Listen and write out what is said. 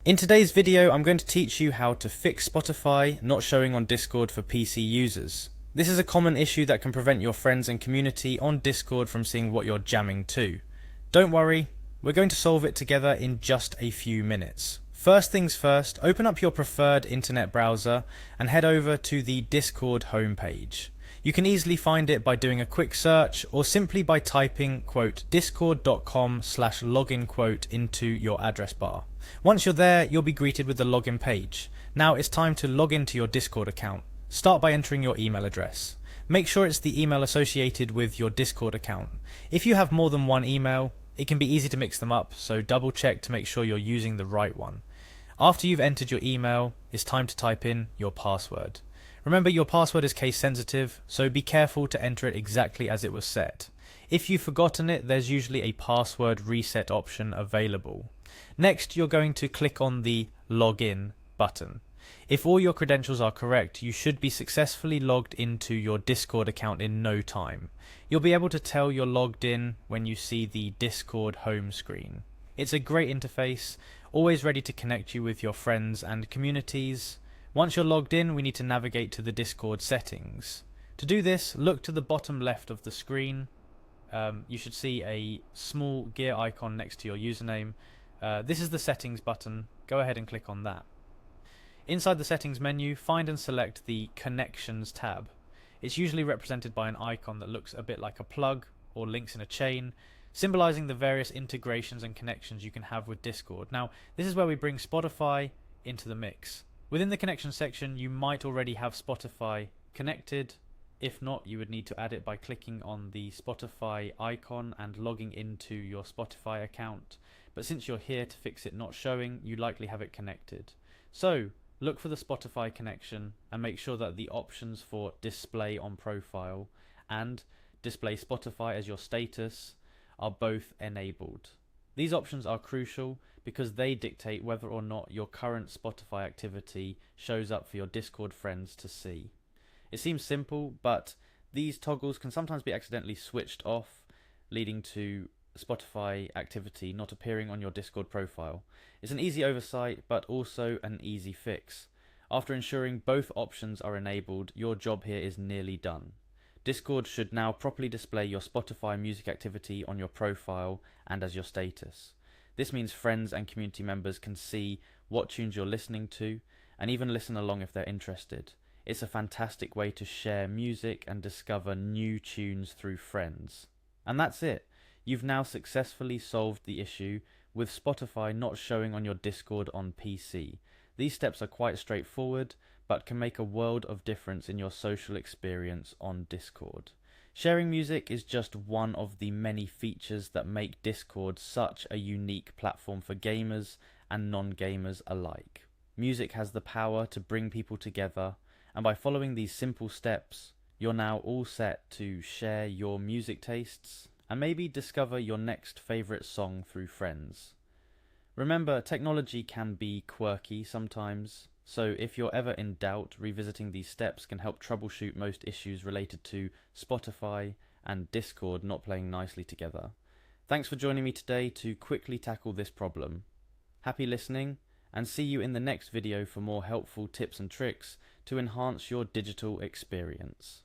In today's video, I'm going to teach you how to fix Spotify not showing on Discord for PC users. This is a common issue that can prevent your friends and community on Discord from seeing what you're jamming to. Don't worry, we're going to solve it together in just a few minutes. First things first, open up your preferred internet browser and head over to the Discord homepage. You can easily find it by doing a quick search or simply by typing discord.com/login into your address bar. Once you're there, you'll be greeted with the login page. Now it's time to log into your Discord account. Start by entering your email address. Make sure it's the email associated with your Discord account. If you have more than one email, it can be easy to mix them up, so double check to make sure you're using the right one. After you've entered your email, it's time to type in your password. Remember, your password is case sensitive, so be careful to enter it exactly as it was set. If you've forgotten it, there's usually a password reset option available. Next, you're going to click on the Login button. If all your credentials are correct, you should be successfully logged into your Discord account in no time. You'll be able to tell you're logged in when you see the Discord home screen. It's a great interface, always ready to connect you with your friends and communities. Once you're logged in, we need to navigate to the Discord settings. To do this, look to the bottom left of the screen. You should see a small gear icon next to your username. This is the settings button. Go ahead and click on that. Inside the settings menu, find and select the Connections tab. It's usually represented by an icon that looks a bit like a plug or links in a chain, symbolizing the various integrations and connections you can have with Discord. Now, this is where we bring Spotify into the mix. Within the connection section, you might already have Spotify connected. If not, you would need to add it by clicking on the Spotify icon and logging into your Spotify account. But since you're here to fix it not showing, you likely have it connected. So, look for the Spotify connection and make sure that the options for display on profile and display Spotify as your status are both enabled. These options are crucial because they dictate whether or not your current Spotify activity shows up for your Discord friends to see. It seems simple, but these toggles can sometimes be accidentally switched off, leading to Spotify activity not appearing on your Discord profile. It's an easy oversight, but also an easy fix. After ensuring both options are enabled, your job here is nearly done. Discord should now properly display your Spotify music activity on your profile and as your status. This means friends and community members can see what tunes you're listening to and even listen along if they're interested. It's a fantastic way to share music and discover new tunes through friends. And that's it. You've now successfully solved the issue with Spotify not showing on your Discord on PC. These steps are quite straightforward, but can make a world of difference in your social experience on Discord. Sharing music is just one of the many features that make Discord such a unique platform for gamers and non-gamers alike. Music has the power to bring people together, and by following these simple steps, you're now all set to share your music tastes and maybe discover your next favourite song through friends. Remember, technology can be quirky sometimes, so if you're ever in doubt, revisiting these steps can help troubleshoot most issues related to Spotify and Discord not playing nicely together. Thanks for joining me today to quickly tackle this problem. Happy listening, and see you in the next video for more helpful tips and tricks to enhance your digital experience.